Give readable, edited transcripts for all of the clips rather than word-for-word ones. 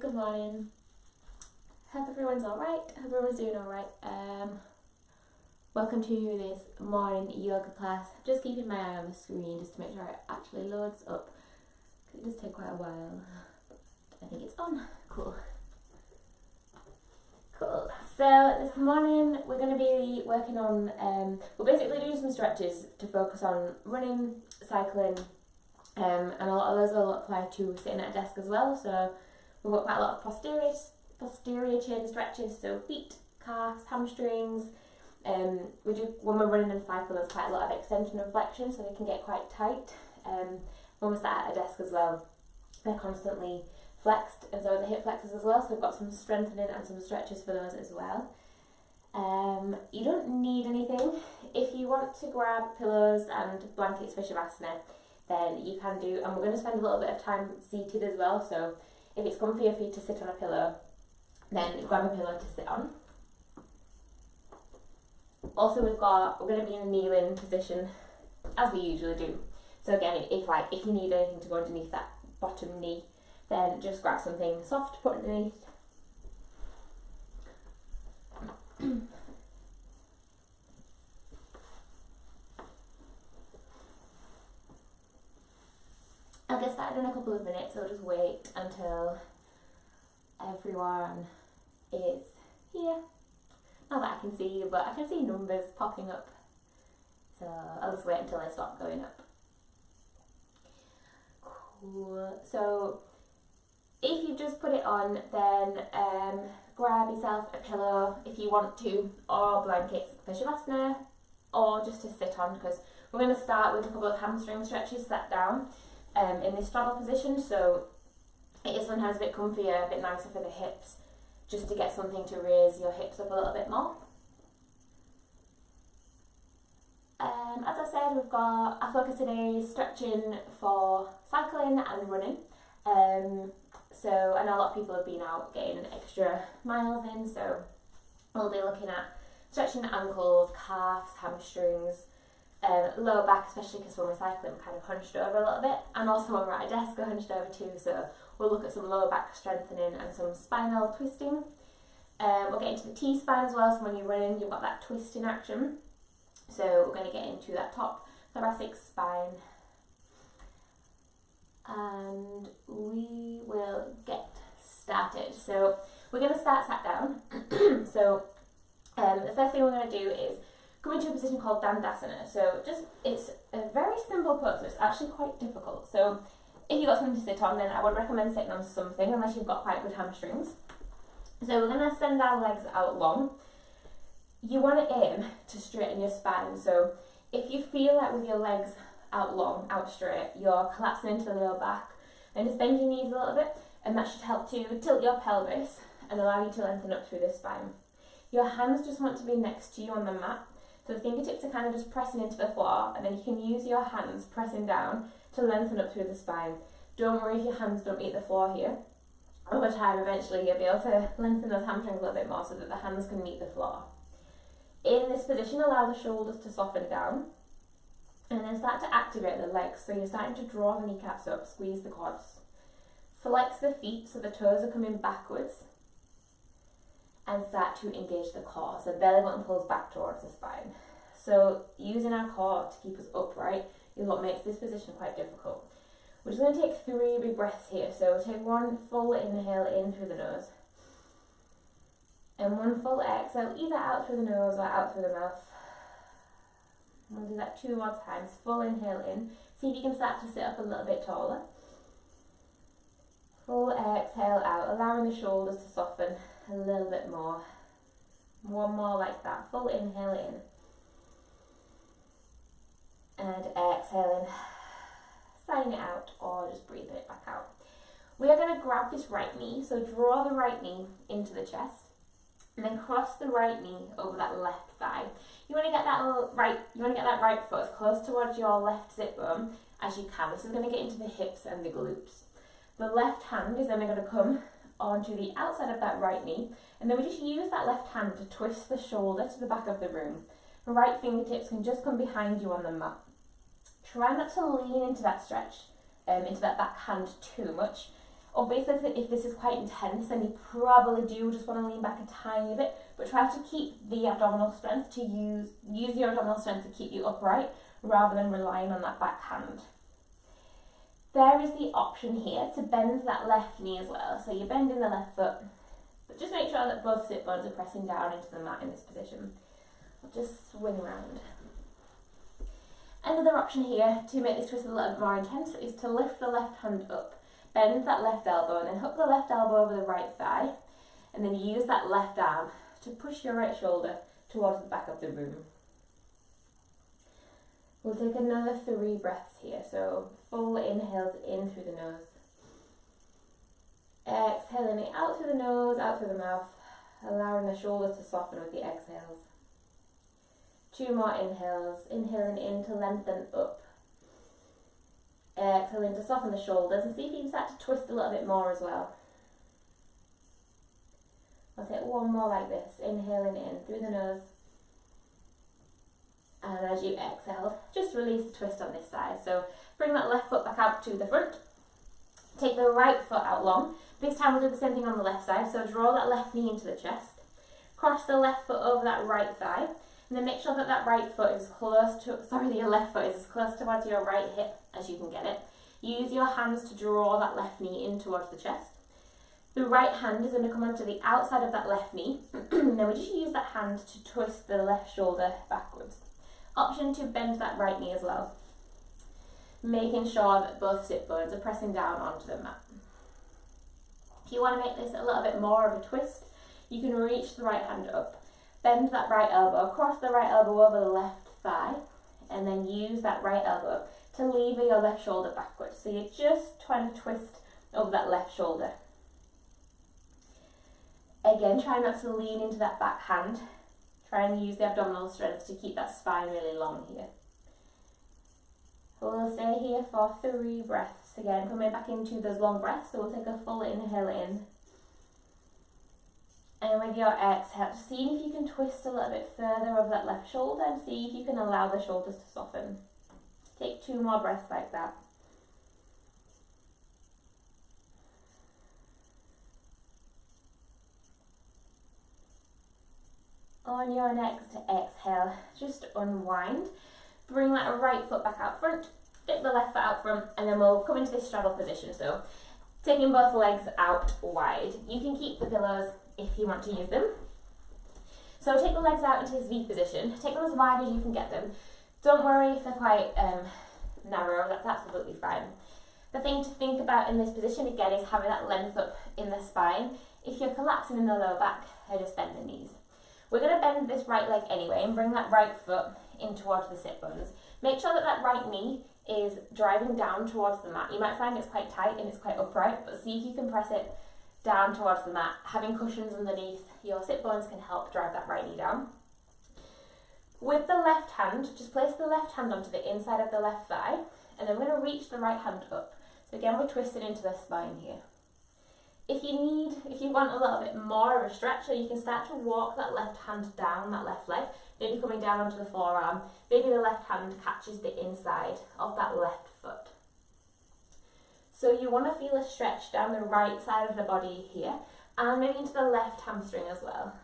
Good morning. Hope everyone's alright. Hope everyone's doing alright. Welcome to this morning yoga class. Just keeping my eye on the screen just to make sure it actually loads up. It does take quite a while. I think it's on. Cool. So this morning we're going to be working on, we're basically doing some stretches to focus on running, cycling, and a lot of those will apply to sitting at a desk as well. So we've got quite a lot of posterior chain stretches, so feet, calves, hamstrings. We do, when we're running and cycling, there's quite a lot of extension and flexion, so they can get quite tight. When we're sat at a desk as well, they're constantly flexed, and so are the hip flexors as well, so we've got some strengthening and some stretches for those as well. You don't need anything. If you want to grab pillows and blankets for Shavasana, then you can do, and we're going to spend a little bit of time seated as well, so if it's comfier for you to sit on a pillow, then grab a pillow to sit on. Also we're going to be in a kneeling position as we usually do. So again, if you need anything to go underneath that bottom knee, then just grab something soft to put underneath. I'll get started in a couple of minutes, so I'll just wait until everyone is here. Not that I can see you, but I can see numbers popping up. So I'll just wait until they stop going up. Cool. So if you just put it on, then grab yourself a pillow if you want to, or blankets for Shavasana, or just to sit on, because we're going to start with a couple of hamstring stretches sat down in this straddle position. So it is sometimes a bit comfier, a bit nicer for the hips, just to get something to raise your hips up a little bit more. As I said, we've got our focus today is stretching for cycling and running. So I know a lot of people have been out getting extra miles in, so we'll be looking at stretching the ankles, calves, hamstrings, lower back, especially because when we're cycling we're kind of hunched over a little bit, and also when we're at a desk we're hunched over too, so we'll look at some lower back strengthening and some spinal twisting. We'll get into the T-spine as well, so when you're running you've got that twisting action. So we're going to get into that top thoracic spine, and we will get started. So we're going to start sat down. So the first thing we're going to do is go into a position called Dandasana. So it's a very simple pose, it's actually quite difficult. So if you've got something to sit on, then I would recommend sitting on something, unless you've got quite good hamstrings. So we're going to send our legs out long. You want to aim to straighten your spine. So if you feel like with your legs out long, out straight, you're collapsing into the lower back, and just bend your knees a little bit, and that should help to tilt your pelvis and allow you to lengthen up through the spine. Your hands just want to be next to you on the mat, so the fingertips are kind of just pressing into the floor, and then you can use your hands pressing down to lengthen up through the spine. Don't worry if your hands don't meet the floor here. Over time, eventually you'll be able to lengthen those hamstrings a little bit more so that the hands can meet the floor. In this position, allow the shoulders to soften down, and then start to activate the legs. So you're starting to draw the kneecaps up, squeeze the quads. Flex the feet so the toes are coming backwards, and start to engage the core. So belly button pulls back towards the spine. So using our core to keep us upright is what makes this position quite difficult. We're just going to take 3 big breaths here. So we'll take one full inhale in through the nose, and one full exhale, either out through the nose or out through the mouth. We'll do that 2 more times. Full inhale in. See if you can start to sit up a little bit taller. Full exhale out, allowing the shoulders to soften a little bit more. One more like that. Full inhale in. And exhale in. Sign it out, or just breathe it back out. We are going to grab this right knee, so draw the right knee into the chest, and then cross the right knee over that left thigh. You want to get that right foot as close towards your left sit bone as you can. This is going to get into the hips and the glutes. The left hand is then going to come onto the outside of that right knee, and then we just use that left hand to twist the shoulder to the back of the room. The right fingertips can just come behind you on the mat. Try not to lean into that stretch, into that back hand too much. Obviously, if this is quite intense, then you probably do just want to lean back a tiny bit, but try to keep the abdominal strength to use your abdominal strength to keep you upright rather than relying on that back hand. There is the option here to bend that left knee as well. So you're bending the left foot, but just make sure that both sit bones are pressing down into the mat in this position. I'll just swing around. Another option here to make this twist a little bit more intense is to lift the left hand up. Bend that left elbow and then hook the left elbow over the right thigh, and then use that left arm to push your right shoulder towards the back of the room. We'll take another 3 breaths here, so full inhales in through the nose. Exhaling it out through the nose, out through the mouth, allowing the shoulders to soften with the exhales. 2 more inhales, inhaling in to lengthen up. Exhaling to soften the shoulders and see if you can start to twist a little bit more as well. I'll take 1 more like this, inhaling in through the nose. And as you exhale, just release the twist on this side. So bring that left foot back out to the front. Take the right foot out long. This time we'll do the same thing on the left side. So draw that left knee into the chest. Cross the left foot over that right thigh. And then make sure that that right foot is close to, your left foot is as close towards your right hip as you can get it. Use your hands to draw that left knee in towards the chest. The right hand is going to come onto the outside of that left knee. Then we just use that hand to twist the left shoulder backwards. Option to bend that right knee as well, making sure that both sit bones are pressing down onto the mat. If you want to make this a little bit more of a twist, you can reach the right hand up, bend that right elbow, cross the right elbow over the left thigh, and then use that right elbow to lever your left shoulder backwards. So you're just trying to twist over that left shoulder. Again, try not to lean into that back hand. Try and use the abdominal strength to keep that spine really long here. We'll stay here for 3 breaths. Again, coming back into those long breaths, so we'll take a full inhale in. And with your exhale, see if you can twist a little bit further over that left shoulder and see if you can allow the shoulders to soften. Take 2 more breaths like that. On your next exhale, just unwind. Bring that right foot back out front, dip the left foot out front, and then we'll come into this straddle position. So taking both legs out wide. You can keep the pillows if you want to use them. So take the legs out into this V position. Take them as wide as you can get them. Don't worry if they're quite narrow, that's absolutely fine. The thing to think about in this position again is having that length up in the spine. If you're collapsing in the lower back, just bend the knees. We're going to bend this right leg anyway and bring that right foot in towards the sit bones. Make sure that that right knee is driving down towards the mat. You might find it's quite tight and it's quite upright, but see if you can press it down towards the mat. Having cushions underneath your sit bones can help drive that right knee down. With the left hand, just place the left hand onto the inside of the left thigh, and then we're going to reach the right hand up. So again, we're twisted into the spine here. If you want a little bit more of a stretch, so you can start to walk that left hand down that left leg, maybe coming down onto the forearm. Maybe the left hand catches the inside of that left foot. So you want to feel a stretch down the right side of the body here, and maybe into the left hamstring as well.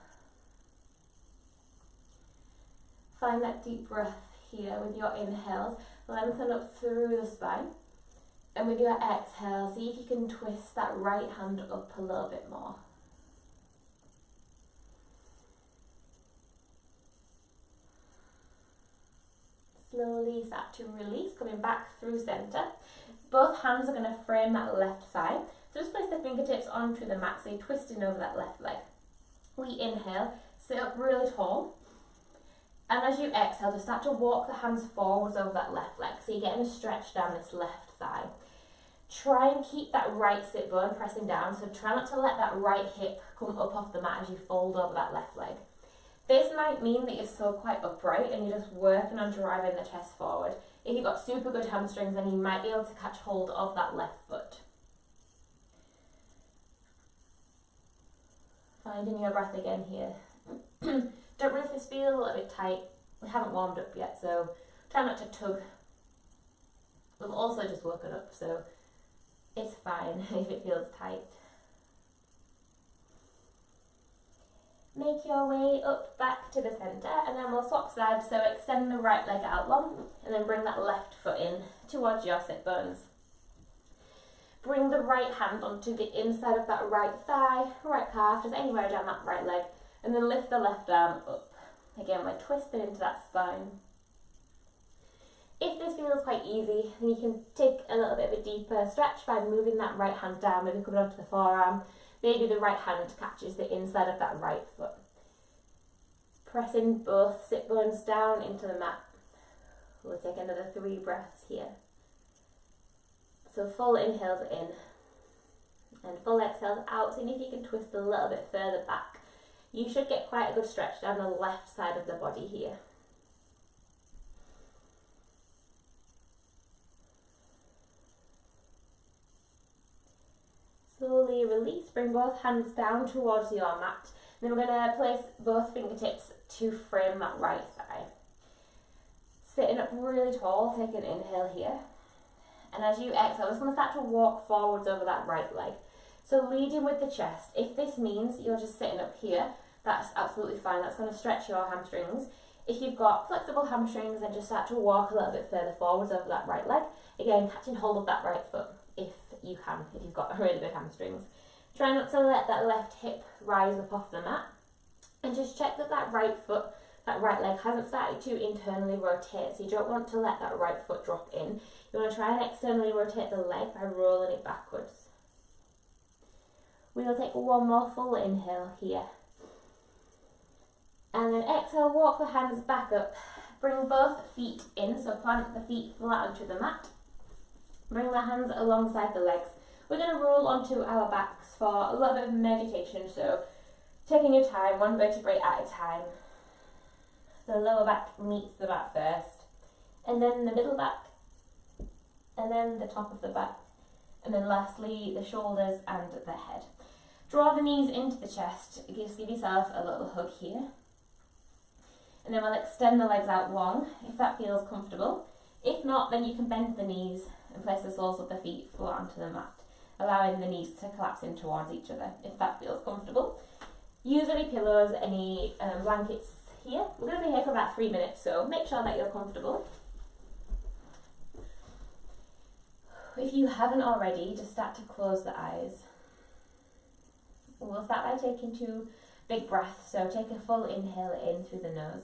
Find that deep breath here with your inhales. Lengthen up through the spine. And with your exhale, see if you can twist that right hand up a little bit more. Slowly start to release, coming back through center. Both hands are going to frame that left thigh. So just place the fingertips onto the mat, so you're twisting over that left leg. We inhale, sit up really tall. And as you exhale, just start to walk the hands forwards over that left leg. So you're getting a stretch down this left thigh. Try and keep that right sit bone pressing down, so try not to let that right hip come up off the mat as you fold over that left leg. This might mean that you're still quite upright and you're just working on driving the chest forward. If you've got super good hamstrings, then you might be able to catch hold of that left foot. Finding your breath again here. Don't worry if this feels a little bit tight. We haven't warmed up yet, so try not to tug. We've also just woken up, so It's fine if it feels tight. Make your way up back to the centre, and then we'll swap sides, so extend the right leg out long and then bring that left foot in towards your sit bones. Bring the right hand onto the inside of that right thigh, right calf, just anywhere down that right leg, and then lift the left arm up. Again, we're twisted into that spine. If this feels quite easy, then you can take a little bit of a deeper stretch by moving that right hand down, maybe coming onto the forearm. Maybe the right hand catches the inside of that right foot. Pressing both sit bones down into the mat. We'll take another 3 breaths here. So full inhales in and full exhales out. Seeing if you can twist a little bit further back. You should get quite a good stretch down the left side of the body here. Slowly release, bring both hands down towards your mat. Then we're going to place both fingertips to frame that right thigh. Sitting up really tall, take an inhale here. And as you exhale, just going to start to walk forwards over that right leg. So leading with the chest. If this means you're just sitting up here, that's absolutely fine. That's going to stretch your hamstrings. If you've got flexible hamstrings, then just start to walk a little bit further forwards over that right leg. Again, catching hold of that right foot if you can, if you've got really good hamstrings. Try not to let that left hip rise up off the mat. And just check that that right foot, that right leg hasn't started to internally rotate. So you don't want to let that right foot drop in. You want to try and externally rotate the leg by rolling it backwards. We'll take one more full inhale here. And then exhale, walk the hands back up. Bring both feet in, so plant the feet flat onto the mat. Bring the hands alongside the legs. We're going to roll onto our backs for a little bit of meditation, so taking your time, one vertebrae at a time. The lower back meets the mat first, and then the middle back, and then the top of the back, and then lastly the shoulders and the head. Draw the knees into the chest, just give yourself a little hug here. And then we'll extend the legs out long, if that feels comfortable. If not, then you can bend the knees and place the soles of the feet flat onto the mat, allowing the knees to collapse in towards each other, if that feels comfortable. Use any pillows, any blankets here. We're going to be here for about 3 minutes, so make sure that you're comfortable. If you haven't already, just start to close the eyes. We'll start by taking 2 big breaths, so take a full inhale in through the nose.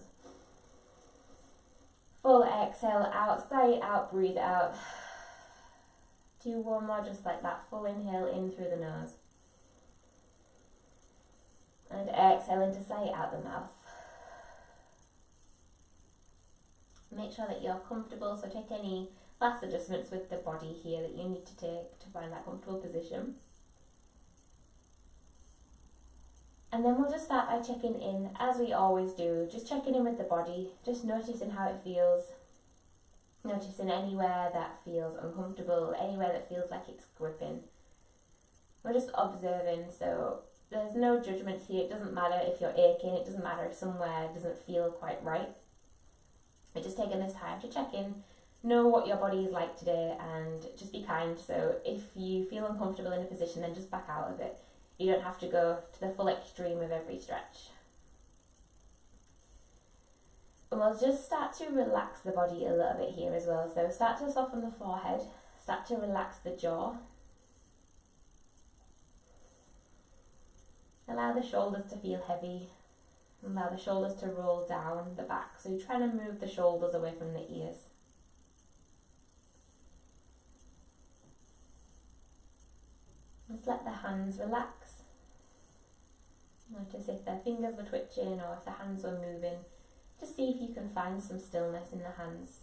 Full exhale out, sigh it out, breathe out. Do one more just like that, full inhale in through the nose. And exhale into sigh it out the mouth. Make sure that you're comfortable, so take any last adjustments with the body here that you need to take to find that comfortable position. And then we'll just start by checking in, as we always do, just checking in with the body, just noticing how it feels, noticing anywhere that feels uncomfortable, anywhere that feels like it's gripping. We're just observing, so there's no judgments here. It doesn't matter if you're aching, it doesn't matter if somewhere doesn't feel quite right. We're just taking this time to check in, know what your body is like today, and just be kind. So if you feel uncomfortable in a position, then just back out of it. You don't have to go to the full extreme of every stretch. And we'll just start to relax the body a little bit here as well. So start to soften the forehead, start to relax the jaw. Allow the shoulders to feel heavy. Allow the shoulders to roll down the back. So you're trying to move the shoulders away from the ears. Just let the hands relax. Notice if their fingers were twitching or if the hands were moving. Just see if you can find some stillness in the hands.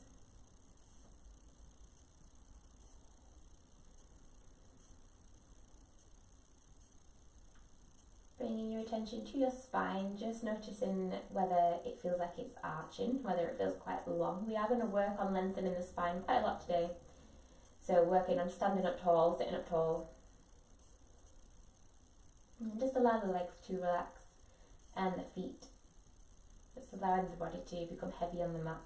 Bringing your attention to your spine, just noticing whether it feels like it's arching, whether it feels quite long. We are going to work on lengthening the spine quite a lot today. So working on standing up tall, sitting up tall. And just allow the legs to relax and the feet. Just allowing the body to become heavy on the mat.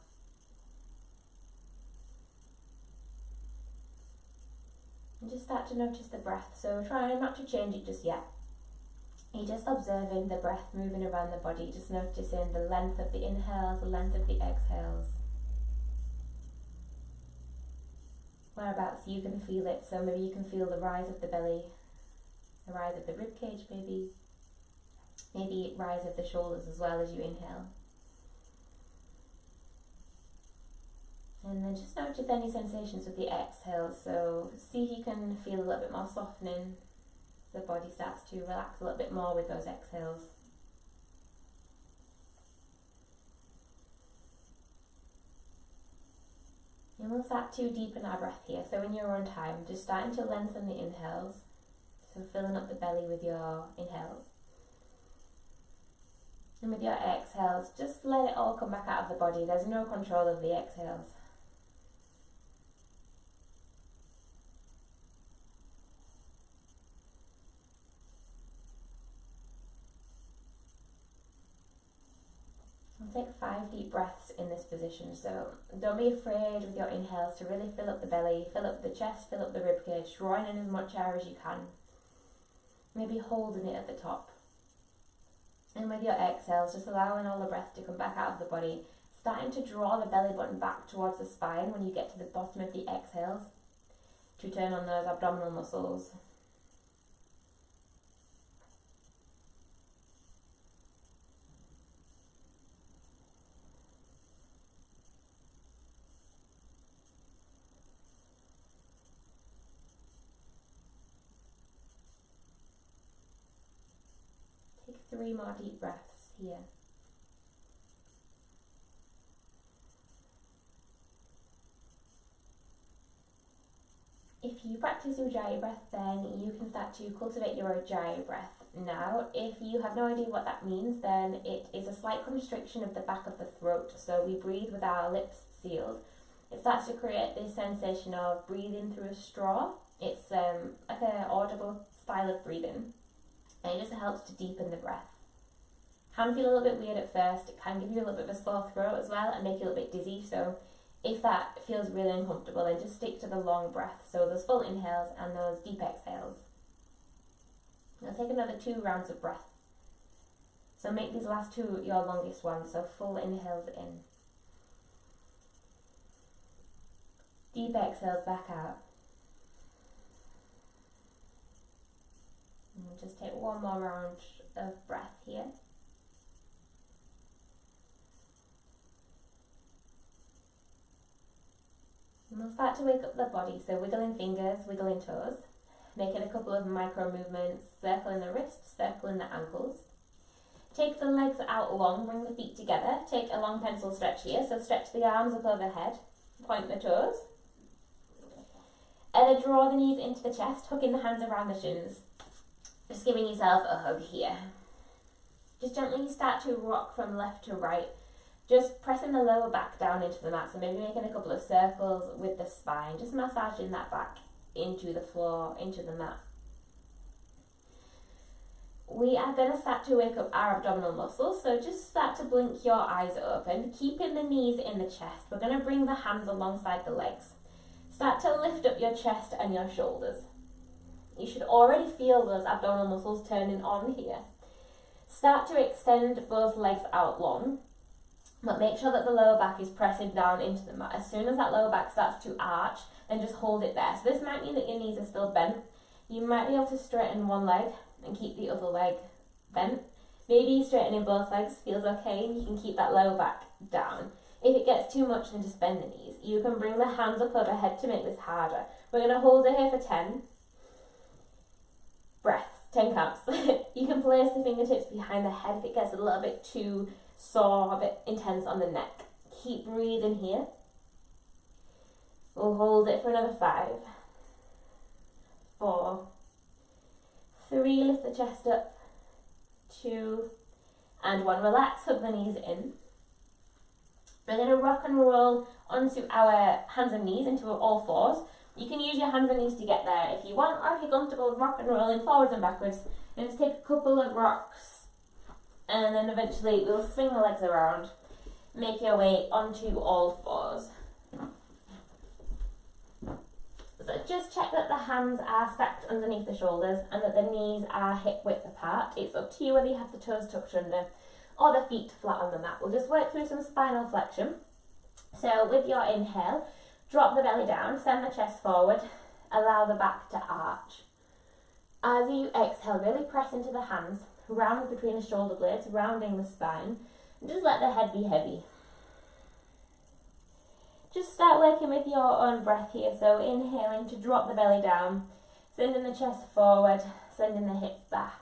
And just start to notice the breath. So try not to change it just yet. You're just observing the breath moving around the body, just noticing the length of the inhales, the length of the exhales. Whereabouts you can feel it, so maybe you can feel the rise of the belly, the rise of the rib cage maybe rise of the shoulders as well as you inhale. And then just notice any sensations with the exhale, so see if you can feel a little bit more softening. The body starts to relax a little bit more with those exhales. And we'll start to deepen our breath here, so in your own time, just starting to lengthen the inhales, so filling up the belly with your inhales. And with your exhales, just let it all come back out of the body. There's no control of the exhales. Take 5 deep breaths in this position, so don't be afraid with your inhales to really fill up the belly, fill up the chest, fill up the ribcage, drawing in as much air as you can. Maybe holding it at the top. And with your exhales, just allowing all the breath to come back out of the body, starting to draw the belly button back towards the spine when you get to the bottom of the exhales, to turn on those abdominal muscles. Take 3 more deep breaths here. If you practice Ujjayi breath, then you can start to cultivate your Ujjayi breath. Now, if you have no idea what that means, then it is a slight constriction of the back of the throat. So we breathe with our lips sealed. It starts to create this sensation of breathing through a straw. It's like an audible style of breathing. And it just helps to deepen the breath. Can feel a little bit weird at first. It can give you a little bit of a sore throat as well and make you a little bit dizzy. So if that feels really uncomfortable, then just stick to the long breath. So those full inhales and those deep exhales. Now take another 2 rounds of breath. So make these last 2 your longest ones. So full inhales in. Deep exhales back out. And we'll just take 1 more round of breath here. And we'll start to wake up the body, so wiggling fingers, wiggling toes, making a couple of micro movements, circling the wrists, circling the ankles. Take the legs out long, bring the feet together, take a long pencil stretch here, so stretch the arms up overhead, point the toes, and then draw the knees into the chest, hooking the hands around the shins, just giving yourself a hug here. Just gently start to rock from left to right, just pressing the lower back down into the mat, so maybe making a couple of circles with the spine, just massaging that back into the floor, into the mat. We are going to start to wake up our abdominal muscles, so just start to blink your eyes open, keeping the knees in the chest. We're going to bring the hands alongside the legs. Start to lift up your chest and your shoulders. You should already feel those abdominal muscles turning on here. Start to extend both legs out long, but make sure that the lower back is pressing down into the mat. As soon as that lower back starts to arch, then just hold it there. So this might mean that your knees are still bent. You might be able to straighten one leg and keep the other leg bent. Maybe straightening both legs feels okay and you can keep that lower back down. If it gets too much, then just bend the knees. You can bring the hands up overhead to make this harder. We're going to hold it here for 10 breaths, 10 counts. You can place the fingertips behind the head if it gets a little bit too sore, a bit intense on the neck. Keep breathing here. We'll hold it for another 5, 4, 3, lift the chest up, 2, and 1. Relax, hug the knees in. We're going to rock and roll onto our hands and knees into all fours. You can use your hands and knees to get there if you want, or if you're comfortable rock and rolling forwards and backwards. And just take a couple of rocks, and then eventually we'll swing the legs around. Make your way onto all fours. So just check that the hands are stacked underneath the shoulders and that the knees are hip width apart. It's up to you whether you have the toes tucked under or the feet flat on the mat. We'll just work through some spinal flexion. So with your inhale, drop the belly down, send the chest forward, allow the back to arch. As you exhale, really press into the hands, round between the shoulder blades, rounding the spine, and just let the head be heavy. Just start working with your own breath here, so inhaling to drop the belly down, sending the chest forward, sending the hips back.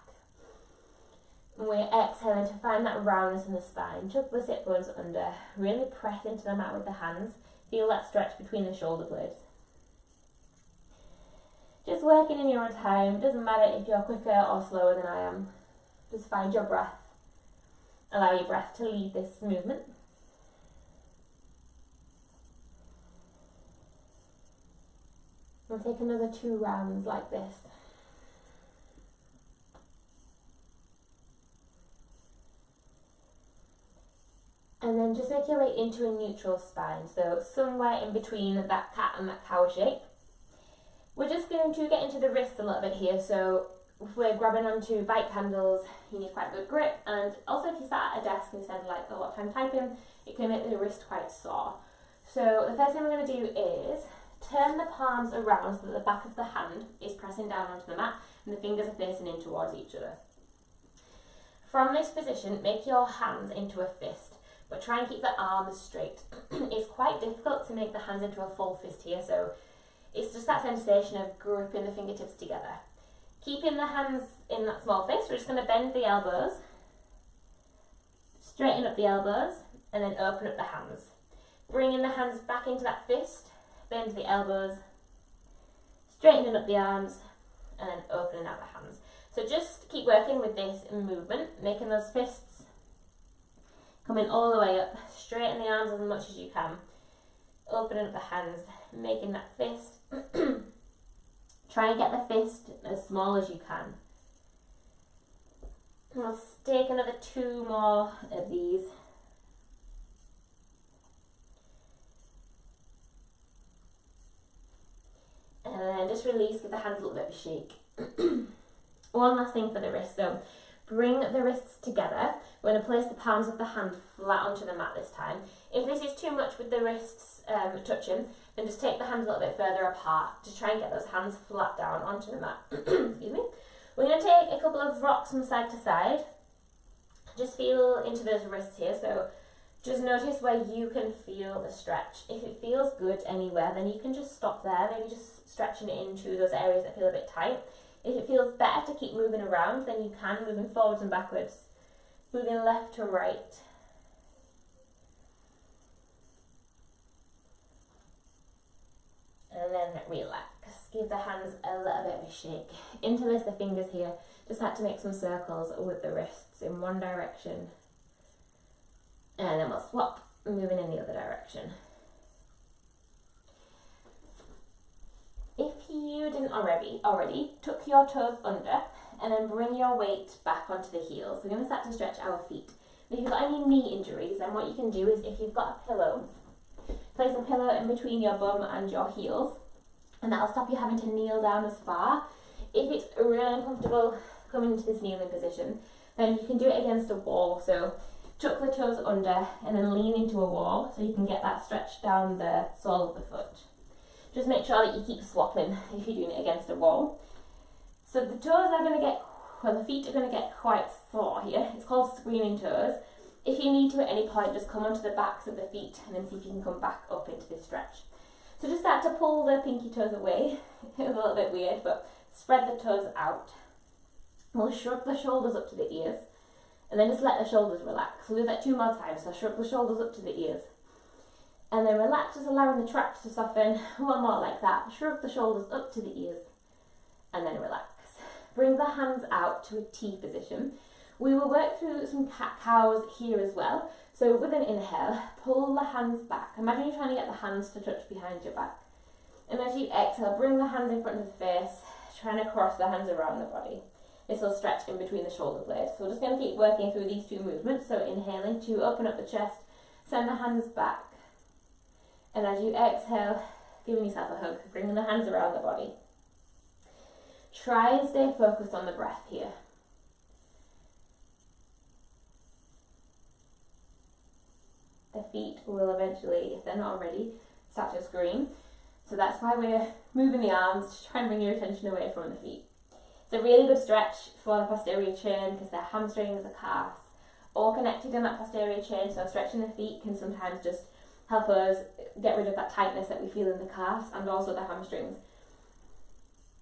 And we're exhaling to find that roundness in the spine. Tuck the sit bones under, really press into the mat with the hands, feel that stretch between the shoulder blades. Just working in your own time, it doesn't matter if you're quicker or slower than I am. Just find your breath. Allow your breath to lead this movement. We'll take another 2 rounds like this. And then just make your way into a neutral spine, so somewhere in between that cat and that cow shape. We're just going to get into the wrists a little bit here, so if we're grabbing onto bike handles, you need quite good grip, and also if you sat at a desk and spend like a lot of time typing, it can make the wrist quite sore. So the first thing we're going to do is turn the palms around so that the back of the hand is pressing down onto the mat and the fingers are facing in towards each other. From this position, make your hands into a fist, but try and keep the arms straight. It's quite difficult to make the hands into a full fist here, so it's just that sensation of gripping the fingertips together. Keeping the hands in that small fist, we're just going to bend the elbows, straighten up the elbows, and then open up the hands. Bringing the hands back into that fist, bend the elbows, straightening up the arms, and then opening out the hands. So just keep working with this movement, making those fists coming all the way up. Straighten the arms as much as you can. Opening up the hands, making that fist. Try and get the fist as small as you can. And we'll take another 2 more of these. And then just release, give the hands a little bit of a shake. One last thing for the wrist. So bring the wrists together. We're going to place the palms of the hand flat onto the mat this time. If this is too much with the wrists touching, then just take the hands a little bit further apart to try and get those hands flat down onto the mat. Excuse me. We're going to take a couple of rocks from side to side. Just feel into those wrists here. So just notice where you can feel the stretch. If it feels good anywhere, then you can just stop there, maybe just stretching it into those areas that feel a bit tight. If it feels better to keep moving around, then you can, moving forwards and backwards, moving left to right. And then relax. Give the hands a little bit of a shake. Interlace the fingers here. Just had to make some circles with the wrists in one direction. And then we'll swap, moving in the other direction. If you didn't already, tuck your toes under and then bring your weight back onto the heels. We're going to start to stretch our feet. If you've got any knee injuries, then what you can do is, if you've got a pillow, place a pillow in between your bum and your heels, and that'll stop you having to kneel down as far. If it's really uncomfortable coming into this kneeling position, then you can do it against a wall. So tuck the toes under and then lean into a wall so you can get that stretch down the sole of the foot. Just make sure that you keep swapping if you're doing it against a wall. So the toes are going to get, well, the feet are going to get quite sore here. It's called screaming toes. If you need to at any point, just come onto the backs of the feet and then see if you can come back up into this stretch. So just start to pull the pinky toes away. It was a little bit weird, but spread the toes out. We'll shrug the shoulders up to the ears and then just let the shoulders relax. We'll do that 2 more times. So shrug the shoulders up to the ears. And then relax, just allowing the traps to soften. 1 more like that. Shrug the shoulders up to the ears and then relax. Bring the hands out to a T position. We will work through some cat-cows here as well. So with an inhale, pull the hands back. Imagine you're trying to get the hands to touch behind your back. And as you exhale, bring the hands in front of the face, trying to cross the hands around the body. This will stretch in between the shoulder blades. So we're just going to keep working through these 2 movements. So inhaling to open up the chest, send the hands back. And as you exhale, giving yourself a hug, bringing the hands around the body. Try and stay focused on the breath here. The feet will eventually, if they're not already, start to scream. So that's why we're moving the arms to try and bring your attention away from the feet. It's a really good stretch for the posterior chain because the hamstrings, the calves, all connected in that posterior chain. So stretching the feet can sometimes just help us get rid of that tightness that we feel in the calves and also the hamstrings.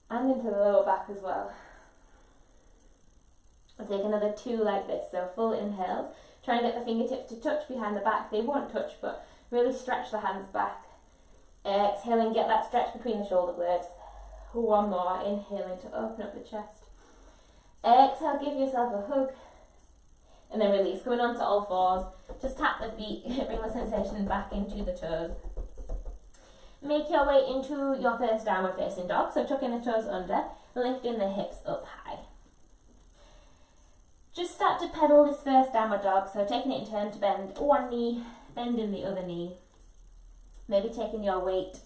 And into the lower back as well. I'll take another 2 like this, so full inhales. Try and get the fingertips to touch behind the back. They won't touch, but really stretch the hands back. Exhaling, get that stretch between the shoulder blades. 1 more, inhaling to open up the chest. Exhale, give yourself a hug. And then release, coming onto all fours. Just tap the feet, bring the sensation back into the toes. Make your way into your first downward facing dog, so tucking the toes under, lifting the hips up high. Just start to pedal this first downward dog, so taking it in turn to bend one knee, bending the other knee. Maybe taking your weight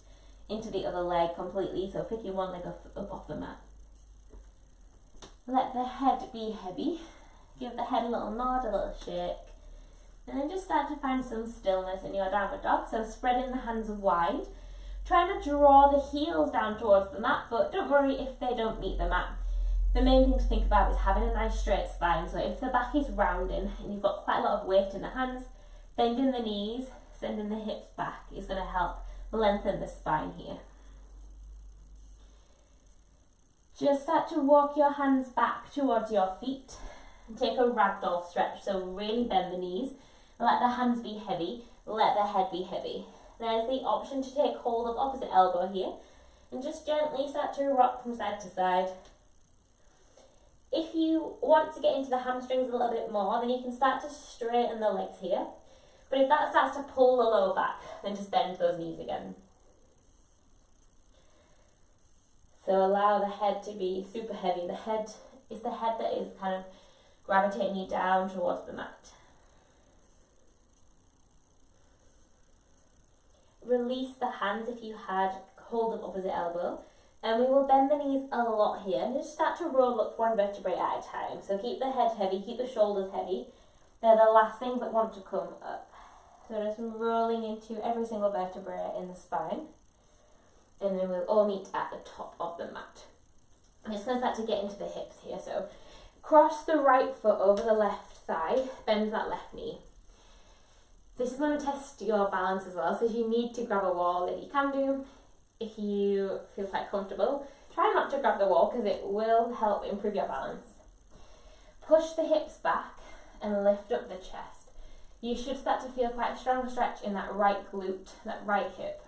into the other leg completely, so picking one leg up off the mat. Let the head be heavy. Give the head a little nod, a little shake. And then just start to find some stillness in your downward dog, so spreading the hands wide. Trying to draw the heels down towards the mat, but don't worry if they don't meet the mat. The main thing to think about is having a nice straight spine, so if the back is rounding and you've got quite a lot of weight in the hands, bending the knees, sending the hips back is going to help lengthen the spine here. Just start to walk your hands back towards your feet and take a ragdoll stretch, so really bend the knees, let the hands be heavy, let the head be heavy. There's the option to take hold of opposite elbow here and just gently start to rock from side to side. If you want to get into the hamstrings a little bit more, then you can start to straighten the legs here. But if that starts to pull the lower back, then just bend those knees again. So allow the head to be super heavy. The head is the head that is kind of gravitating you down towards the mat. Release the hands if you had hold of opposite elbow, and we will bend the knees a lot here and just start to roll up 1 vertebrae at a time. So keep the head heavy, keep the shoulders heavy. They're the last things that want to come up. So just rolling into every single vertebrae in the spine, and then we'll all meet at the top of the mat. I'm just going to start to get into the hips here. So cross the right foot over the left thigh, bend that left knee. This is going to test your balance as well, so if you need to grab a wall, if you can do, if you feel quite comfortable, try not to grab the wall because it will help improve your balance. Push the hips back and lift up the chest. You should start to feel quite a strong stretch in that right glute, that right hip.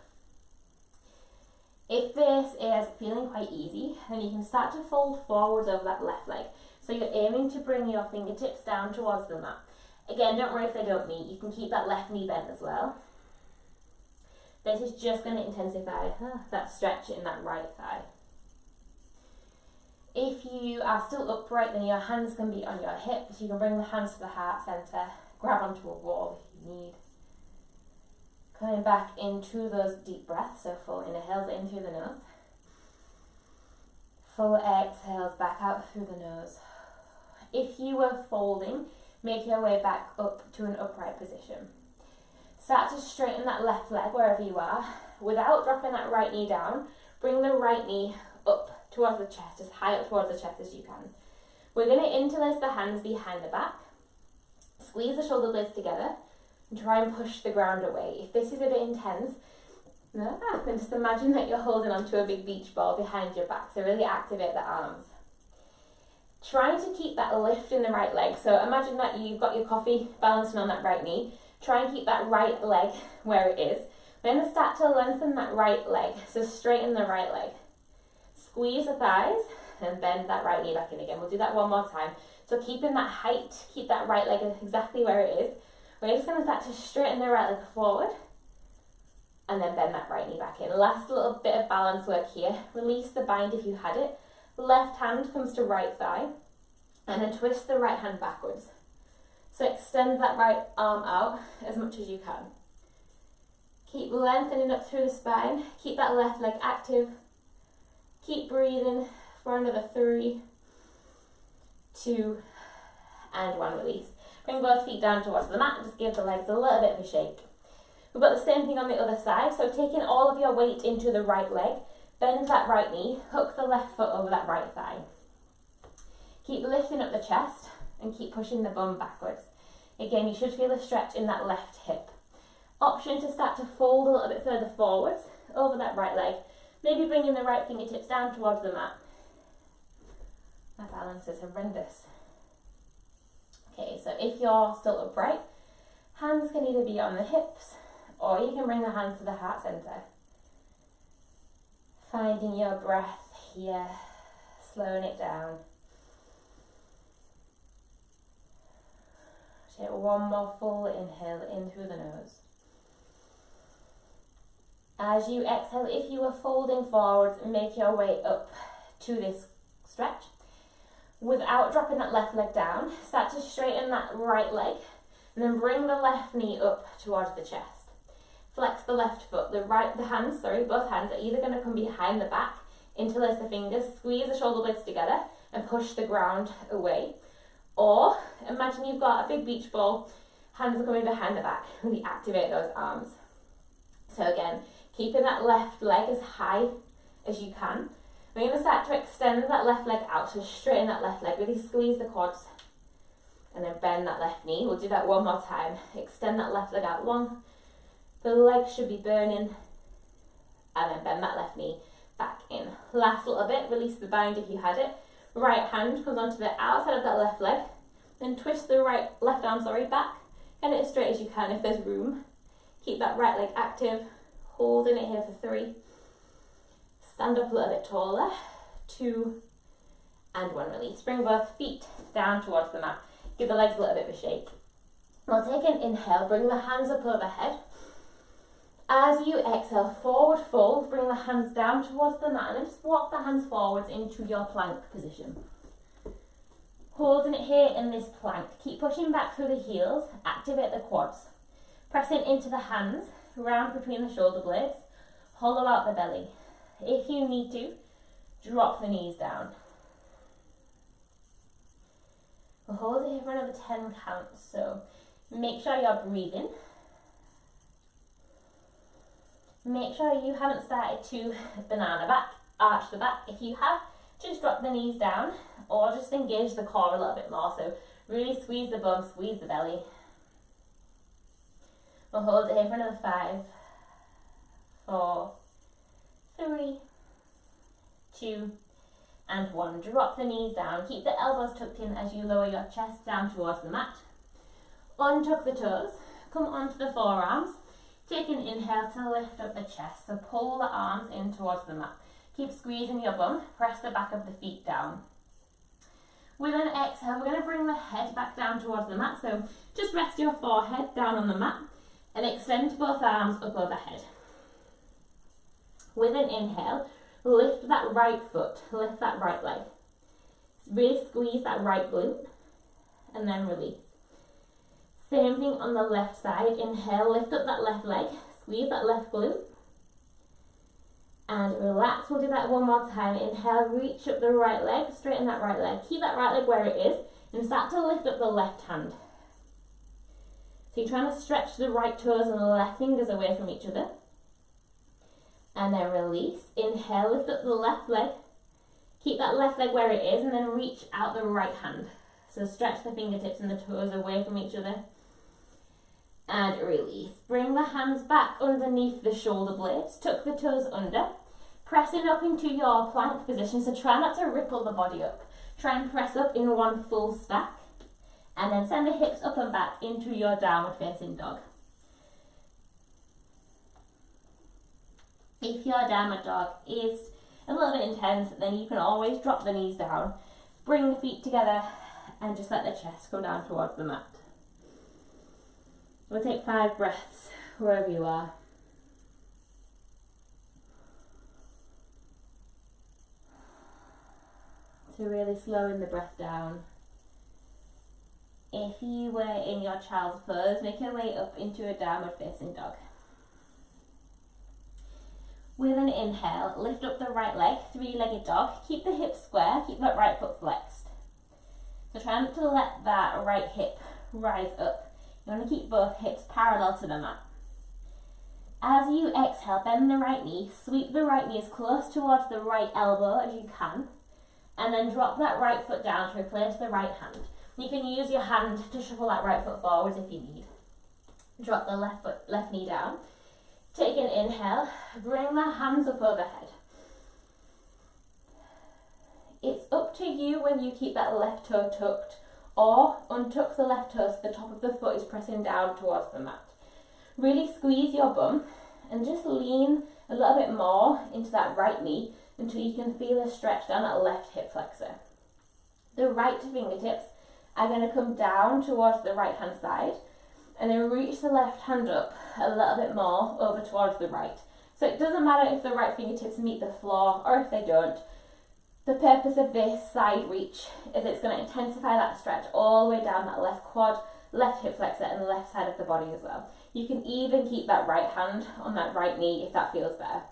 If this is feeling quite easy, then you can start to fold forwards over that left leg. So you're aiming to bring your fingertips down towards the mat. Again, don't worry if they don't meet. You can keep that left knee bent as well. This is just going to intensify that stretch in that right thigh. If you are still upright, then your hands can be on your hips. You can bring the hands to the heart center, grab onto a wall if you need. Coming back into those deep breaths, so full inhales in through the nose. Full exhales back out through the nose. If you were folding, make your way back up to an upright position. Start to straighten that left leg wherever you are. Without dropping that right knee down, bring the right knee up towards the chest, as high up towards the chest as you can. We're going to interlace the hands behind the back. Squeeze the shoulder blades together and try and push the ground away. If this is a bit intense, then just imagine that you're holding onto a big beach ball behind your back. So really activate the arms. Trying to keep that lift in the right leg. So imagine that you've got your coffee balancing on that right knee. Try and keep that right leg where it is. Then start to lengthen that right leg. So straighten the right leg. Squeeze the thighs and bend that right knee back in again. We'll do that one more time. So keeping that height, keep that right leg exactly where it is. We're just going to start to straighten the right leg forward and then bend that right knee back in. Last little bit of balance work here. Release the bind if you had it. Left hand comes to right thigh and then twist the right hand backwards. So extend that right arm out as much as you can. Keep lengthening up through the spine. Keep that left leg active. Keep breathing for another 3, 2, and 1. Release. Bring both feet down towards the mat and just give the legs a little bit of a shake. We've got the same thing on the other side, so taking all of your weight into the right leg, bend that right knee, hook the left foot over that right thigh. Keep lifting up the chest and keep pushing the bum backwards. Again, you should feel a stretch in that left hip. Option to start to fold a little bit further forwards over that right leg, maybe bringing the right fingertips down towards the mat. My balance is horrendous. Okay, so if you're still upright, hands can either be on the hips or you can bring the hands to the heart center. Finding your breath here, slowing it down. Take one more full inhale in through the nose. As you exhale, if you are folding forwards, make your way up to this stretch. Without dropping that left leg down, start to straighten that right leg and then bring the left knee up towards the chest. Flex the left foot, both hands are either going to come behind the back, interlace the fingers, squeeze the shoulder blades together and push the ground away. Or imagine you've got a big beach ball, hands are coming behind the back, really activate those arms. So again, keeping that left leg as high as you can. We're going to start to extend that left leg out, so straighten that left leg, really squeeze the quads and then bend that left knee. We'll do that one more time. Extend that left leg out long. The leg should be burning and then bend that left knee back in. Last little bit, release the bind if you had it. Right hand comes onto the outside of that left leg, then twist the left arm back, get it as straight as you can if there's room. Keep that right leg active, holding it here for 3. Stand up a little bit taller, 2, and 1. Release. Bring both feet down towards the mat. Give the legs a little bit of a shake. We'll take an inhale, bring the hands up overhead. As you exhale, forward fold, bring the hands down towards the mat and then just walk the hands forwards into your plank position. Holding it here in this plank, keep pushing back through the heels, activate the quads. Pressing into the hands, round between the shoulder blades, hollow out the belly. If you need to, drop the knees down. We'll hold it here for another 10 counts, so make sure you're breathing. Make sure you haven't started to banana back, arch the back. If you have, just drop the knees down or just engage the core a little bit more. So really squeeze the bum, squeeze the belly. We'll hold it here for another 5, 4, 3, 2, and 1. Drop the knees down. Keep the elbows tucked in as you lower your chest down towards the mat. Untuck the toes. Come onto the forearms. Take an inhale to lift up the chest. So pull the arms in towards the mat. Keep squeezing your bum. Press the back of the feet down. With an exhale, we're going to bring the head back down towards the mat. So just rest your forehead down on the mat and extend both arms up overhead. With an inhale, lift that right foot, lift that right leg. Really squeeze that right glute and then release. Same thing on the left side. Inhale, lift up that left leg, squeeze that left glute and relax. We'll do that one more time. Inhale, reach up the right leg, straighten that right leg. Keep that right leg where it is and start to lift up the left hand. So you're trying to stretch the right toes and the left fingers away from each other. And then release. Inhale, lift up the left leg. Keep that left leg where it is and then reach out the right hand. So stretch the fingertips and the toes away from each other. And release. Bring the hands back underneath the shoulder blades. Tuck the toes under. Pressing up into your plank position. So try not to ripple the body up. Try and press up in one full stack. And then send the hips up and back into your downward facing dog. If your downward dog is a little bit intense, then you can always drop the knees down, bring the feet together and just let the chest come down towards the mat. We'll take 5 breaths wherever you are. So really slowing the breath down. If you were in your child's pose, make your way up into a downward facing dog. With an inhale, lift up the right leg, three-legged dog. Keep the hips square, keep that right foot flexed. So try not to let that right hip rise up. You want to keep both hips parallel to the mat. As you exhale, bend the right knee, sweep the right knee as close towards the right elbow as you can, and then drop that right foot down to replace the right hand. You can use your hand to shuffle that right foot forwards if you need. Drop the left knee down. Take an inhale, bring the hands up overhead. It's up to you whether you keep that left toe tucked or untuck the left toe so the top of the foot is pressing down towards the mat. Really squeeze your bum and just lean a little bit more into that right knee until you can feel a stretch down that left hip flexor. The right fingertips are going to come down towards the right hand side, and then reach the left hand up a little bit more over towards the right. So it doesn't matter if the right fingertips meet the floor or if they don't. The purpose of this side reach is it's going to intensify that stretch all the way down that left quad, left hip flexor and the left side of the body as well. You can even keep that right hand on that right knee if that feels better.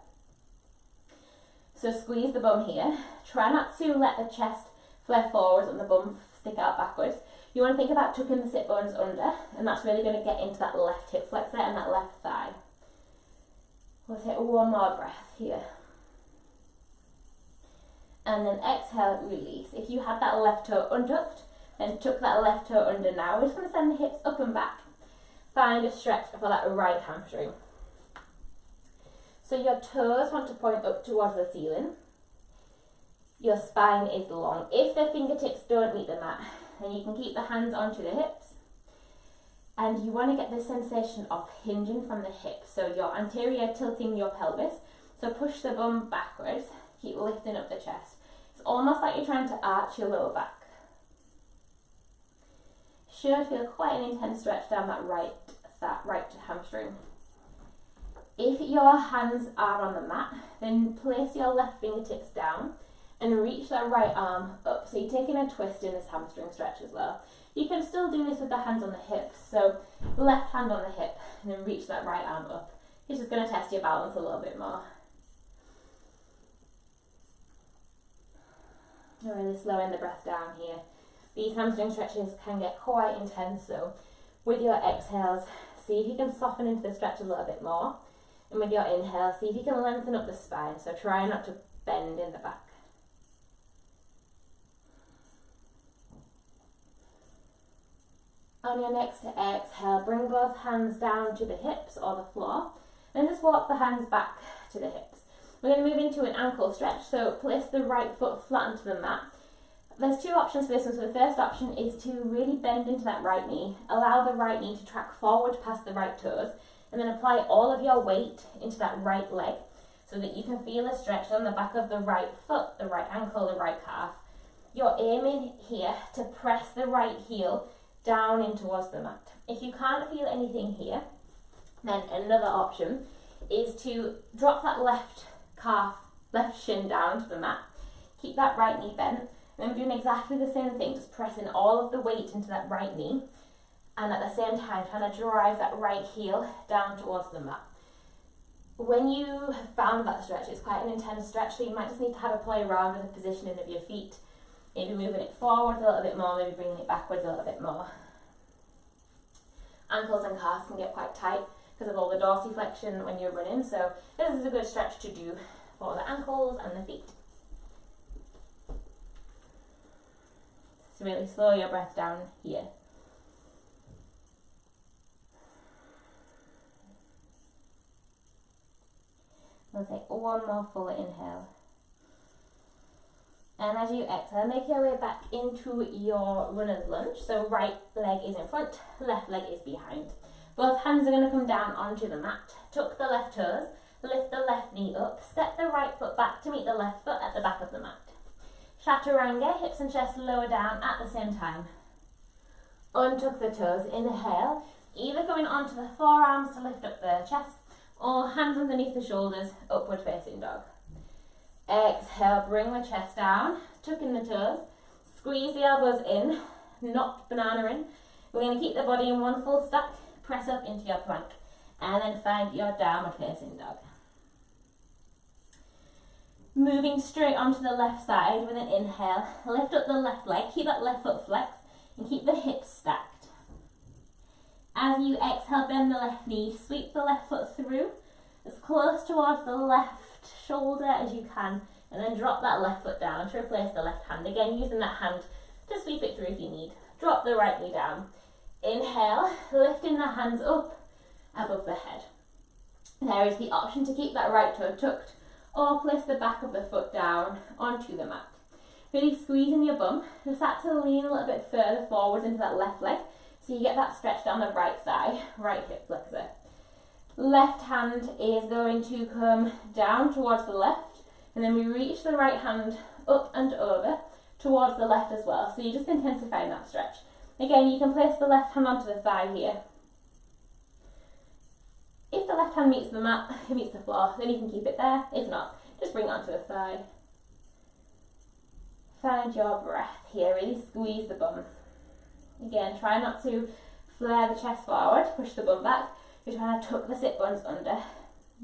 So squeeze the bum here. Try not to let the chest flare forwards and the bum stick out backwards. You want to think about tucking the sit bones under, and that's really going to get into that left hip flexor and that left thigh. We'll take one more breath here. And then exhale, release. If you had that left toe untucked, then tuck that left toe under now. We're just going to send the hips up and back. Find a stretch for that right hamstring. So your toes want to point up towards the ceiling. Your spine is long. If the fingertips don't meet the mat, then you can keep the hands onto the hips. And you want to get the sensation of hinging from the hips. So you're anterior tilting your pelvis. So push the bum backwards. Keep lifting up the chest. It's almost like you're trying to arch your lower back. Should feel quite an intense stretch down that right hamstring. If your hands are on the mat, then place your left fingertips down and reach that right arm up. So you're taking a twist in this hamstring stretch as well. You can still do this with the hands on the hips. So left hand on the hip and then reach that right arm up. It's just going to test your balance a little bit more. You're really slowing the breath down here. These hamstring stretches can get quite intense, so with your exhales, see if you can soften into the stretch a little bit more. And with your inhale, see if you can lengthen up the spine, so try not to bend in the back. On your next exhale, bring both hands down to the hips or the floor, and just walk the hands back to the hips. We're going to move into an ankle stretch, so place the right foot flat onto the mat. There's two options for this one. So the first option is to really bend into that right knee, allow the right knee to track forward past the right toes, and then apply all of your weight into that right leg so that you can feel a stretch on the back of the right foot, the right ankle, the right calf. You're aiming here to press the right heel down in towards the mat. If you can't feel anything here, then another option is to drop that left calf, left shin down to the mat. Keep that right knee bent. And I'm doing exactly the same thing, just pressing all of the weight into that right knee. And at the same time, trying to drive that right heel down towards the mat. When you have found that stretch, it's quite an intense stretch, so you might just need to have a play around with the positioning of your feet. Maybe moving it forwards a little bit more, maybe bringing it backwards a little bit more. Ankles and calves can get quite tight because of all the dorsiflexion when you're running, so this is a good stretch to do for the ankles and the feet. So really slow your breath down here. We'll take one more full inhale. And as you exhale, make your way back into your runner's lunge. So right leg is in front, left leg is behind. Both hands are going to come down onto the mat. Tuck the left toes, lift the left knee up, step the right foot back to meet the left foot at the back of the mat. Chaturanga, hips and chest lower down at the same time. Untuck the toes, inhale, either going onto the forearms to lift up the chest or hands underneath the shoulders, upward facing dog. Exhale, bring the chest down, tuck in the toes, squeeze the elbows in, not banana in. We're going to keep the body in one full stack, press up into your plank, and then find your downward facing dog. Moving straight onto the left side with an inhale, lift up the left leg, keep that left foot flexed and keep the hips stacked. As you exhale, bend the left knee, sweep the left foot through as close towards the left shoulder as you can, and then drop that left foot down to replace the left hand. Again, using that hand to sweep it through if you need. Drop the right knee down. Inhale, lifting the hands up above the head. There is the option to keep that right toe tucked or place the back of the foot down onto the mat. Really squeezing your bum. Just start to lean a little bit further forwards into that left leg so you get that stretch down the right thigh, right hip flexor. Left hand is going to come down towards the left, and then we reach the right hand up and over towards the left as well. So you're just intensifying that stretch. Again, you can place the left hand onto the thigh here. If the left hand meets the mat, it meets the floor, then you can keep it there. If not, just bring it onto the thigh. Find your breath here, really squeeze the bum. Again, try not to flare the chest forward, push the bum back. You're trying to tuck the sit bones under.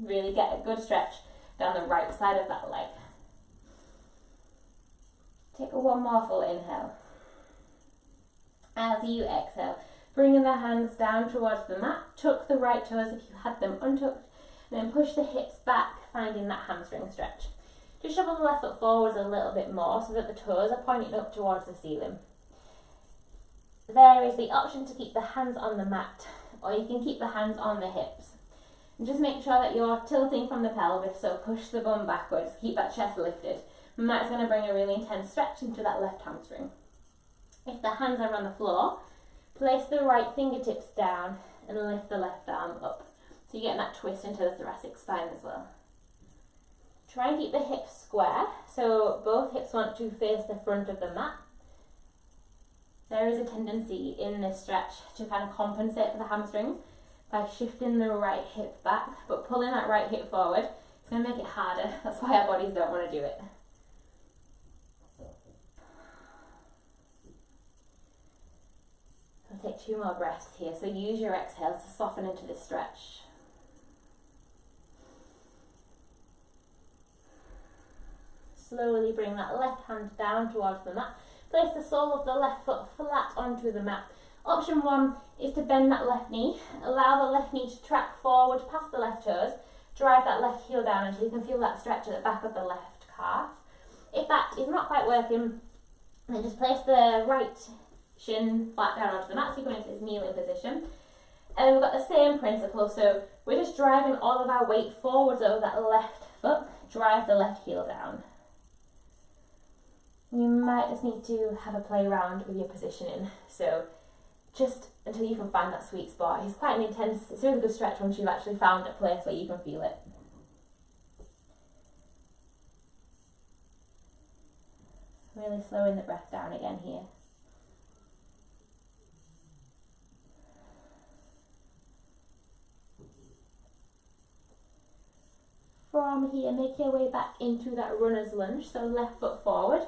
Really get a good stretch down the right side of that leg. Take one more full inhale. As you exhale, bringing the hands down towards the mat, tuck the right toes if you had them untucked, and then push the hips back, finding that hamstring stretch. Just shuffle the left foot forwards a little bit more so that the toes are pointing up towards the ceiling. There is the option to keep the hands on the mat, or you can keep the hands on the hips. And just make sure that you're tilting from the pelvis, so push the bum backwards, keep that chest lifted, and that's going to bring a really intense stretch into that left hamstring. If the hands are on the floor, place the right fingertips down and lift the left arm up. So you're getting that twist into the thoracic spine as well. Try and keep the hips square, so both hips want to face the front of the mat. There is a tendency in this stretch to kind of compensate for the hamstrings by shifting the right hip back, but pulling that right hip forward, it's going to make it harder. That's why our bodies don't want to do it. I'll take 2 more breaths here, so use your exhales to soften into this stretch. Slowly bring that left hand down towards the mat. Place the sole of the left foot flat onto the mat. Option 1 is to bend that left knee. Allow the left knee to track forward past the left toes. Drive that left heel down until you can feel that stretch at the back of the left calf. If that is not quite working, then just place the right shin flat down onto the mat so you go into this kneeling position. And then we've got the same principle, so we're just driving all of our weight forwards over that left foot. Drive the left heel down. You might just need to have a play around with your positioning, so just until you can find that sweet spot. It's quite an intense, it's a really good stretch once you've actually found a place where you can feel it. Really slowing the breath down again here. From here, make your way back into that runner's lunge, so left foot forward.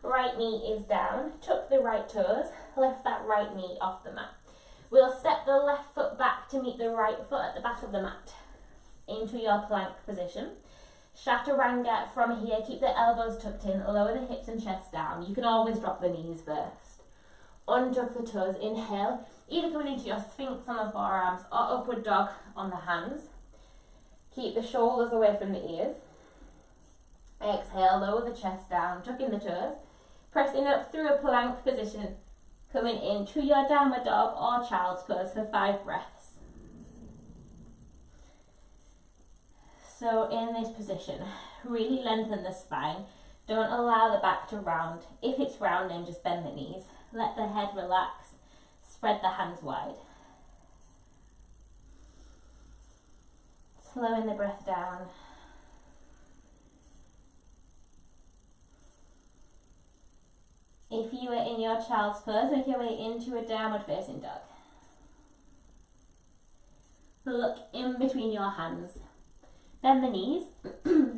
Right knee is down, tuck the right toes, lift that right knee off the mat. We'll step the left foot back to meet the right foot at the back of the mat into your plank position. Chaturanga from here, keep the elbows tucked in, lower the hips and chest down. You can always drop the knees first. Untuck the toes, inhale, either coming into your sphinx on the forearms or upward dog on the hands. Keep the shoulders away from the ears. Exhale, lower the chest down, tuck in the toes. Pressing up through a plank position, coming into your downward dog or child's pose for 5 breaths. So in this position, really lengthen the spine. Don't allow the back to round. If it's rounding, just bend the knees. Let the head relax. Spread the hands wide. Slowing the breath down. If you are in your child's pose, make your way into a downward facing dog. Look in between your hands. Bend the knees.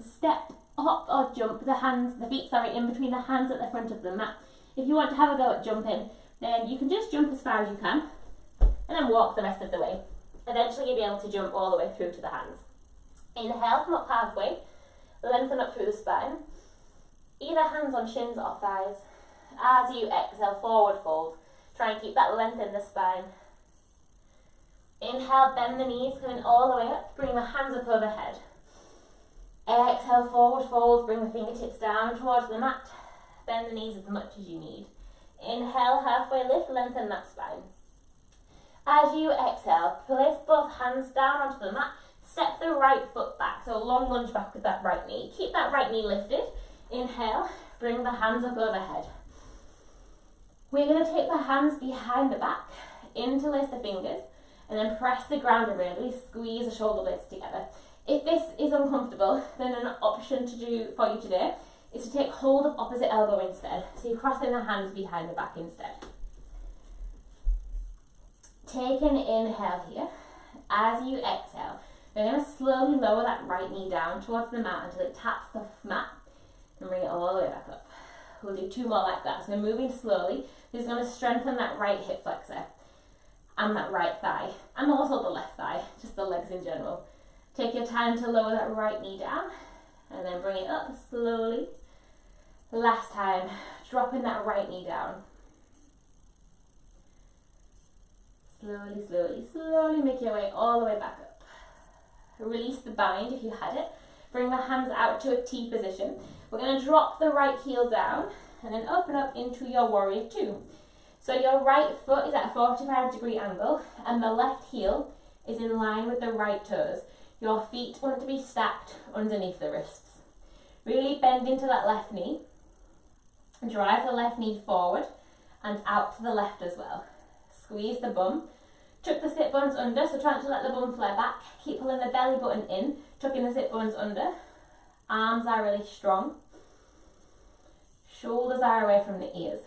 Step, hop or jump the feet in between the hands at the front of the mat. If you want to have a go at jumping, then you can just jump as far as you can and then walk the rest of the way. Eventually you'll be able to jump all the way through to the hands. Inhale, come up halfway. lengthen up through the spine. Either hands on shins or thighs. As you exhale, forward fold. Try and keep that length in the spine. Inhale, bend the knees, coming all the way up. Bring the hands up overhead. Exhale, forward fold. Bring the fingertips down towards the mat. Bend the knees as much as you need. Inhale, halfway lift, lengthen that spine. As you exhale, place both hands down onto the mat. Step the right foot back, so long lunge back with that right knee. Keep that right knee lifted. Inhale, bring the hands up overhead. We're going to take the hands behind the back, interlace the fingers, and then press the ground around. Really squeeze the shoulder blades together. If this is uncomfortable, then an option to do for you today is to take hold of opposite elbow instead. So you're crossing the hands behind the back instead. Take an inhale here. As you exhale, you're going to slowly lower that right knee down towards the mat until it taps the mat and bring it all the way back up. We'll do 2 more like that. So moving slowly, this is going to strengthen that right hip flexor and that right thigh, and also the left thigh, just the legs in general. Take your time to lower that right knee down and then bring it up slowly. Last time, dropping that right knee down. Slowly, slowly, slowly make your way all the way back up. Release the bind if you had it. Bring the hands out to a T position. We're going to drop the right heel down and then open up into your warrior 2. So your right foot is at a 45-degree angle and the left heel is in line with the right toes. Your feet want to be stacked underneath the wrists. Really bend into that left knee. Drive the left knee forward and out to the left as well. Squeeze the bum. Tuck the sit bones under, so try not to let the bum flare back. Keep pulling the belly button in, tucking the sit bones under. Arms are really strong. Shoulders are away from the ears.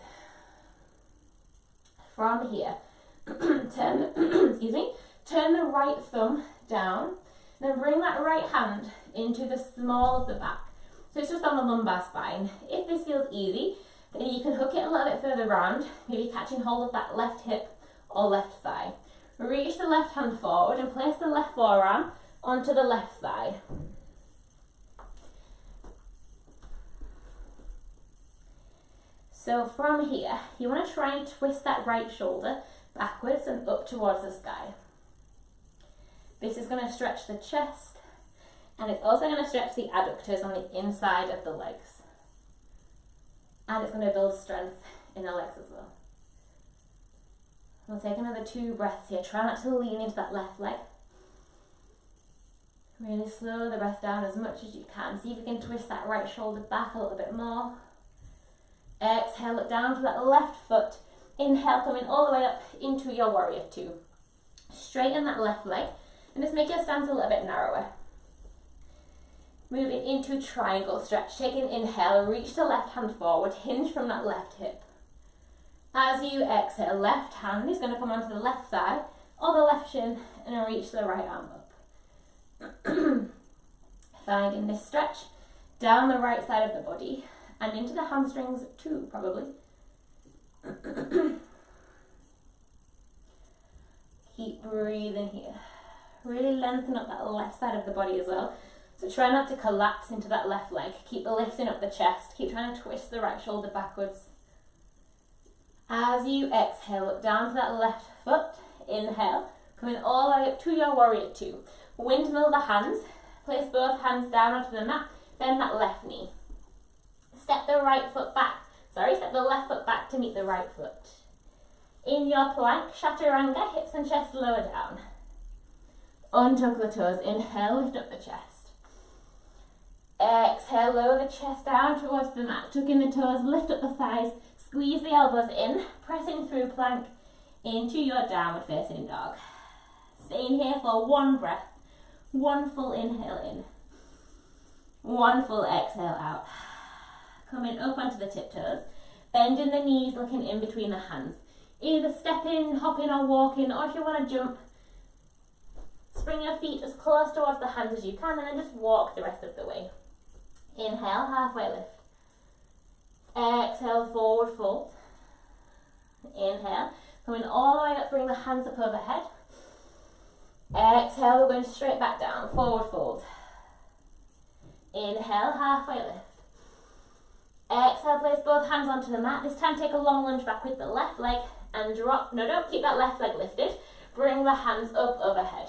From here, turn the right thumb down, then bring that right hand into the small of the back. So it's just on the lumbar spine. If this feels easy, then you can hook it a little bit further round, maybe catching hold of that left hip or left thigh. Reach the left hand forward and place the left forearm onto the left thigh. So from here, you want to try and twist that right shoulder backwards and up towards the sky. This is going to stretch the chest, and it's also going to stretch the adductors on the inside of the legs. And it's going to build strength in the legs as well. We'll take another 2 breaths here. Try not to lean into that left leg. Really slow the breath down as much as you can. See if you can twist that right shoulder back a little bit more. Exhale, look down to that left foot. Inhale, coming all the way up into your warrior 2. Straighten that left leg and just make your stance a little bit narrower. Moving into triangle stretch. Take an inhale, reach the left hand forward, hinge from that left hip. As you exhale, left hand is going to come onto the left thigh or the left shin and then reach the right arm up. Finding this stretch down the right side of the body and into the hamstrings too, probably. Keep breathing here. Really lengthen up that left side of the body as well. So try not to collapse into that left leg. Keep lifting up the chest. Keep trying to twist the right shoulder backwards. As you exhale, look down to that left foot. Inhale, coming all the way up to your warrior 2. Windmill the hands. Place both hands down onto the mat. Bend that left knee. Step the right foot back. Step the left foot back to meet the right foot. In your plank, chaturanga, hips and chest lower down. Untuck the toes. Inhale, lift up the chest. Exhale, lower the chest down towards the mat. Tuck in the toes, lift up the thighs, squeeze the elbows in, pressing through plank into your downward facing dog. Staying here for 1 breath. 1 full inhale in. 1 full exhale out. Coming up onto the tiptoes. Bending the knees, looking in between the hands. Either stepping, hopping or walking, or if you want to jump, bring your feet as close towards the hands as you can and then just walk the rest of the way. Inhale, halfway lift. Exhale, forward fold. Inhale, coming all the way up, bring the hands up overhead. Exhale, we're going straight back down, forward fold. Inhale, halfway lift. Exhale, place both hands onto the mat. This time take a long lunge back with the left leg and drop. No, don't keep that left leg lifted. Bring the hands up overhead.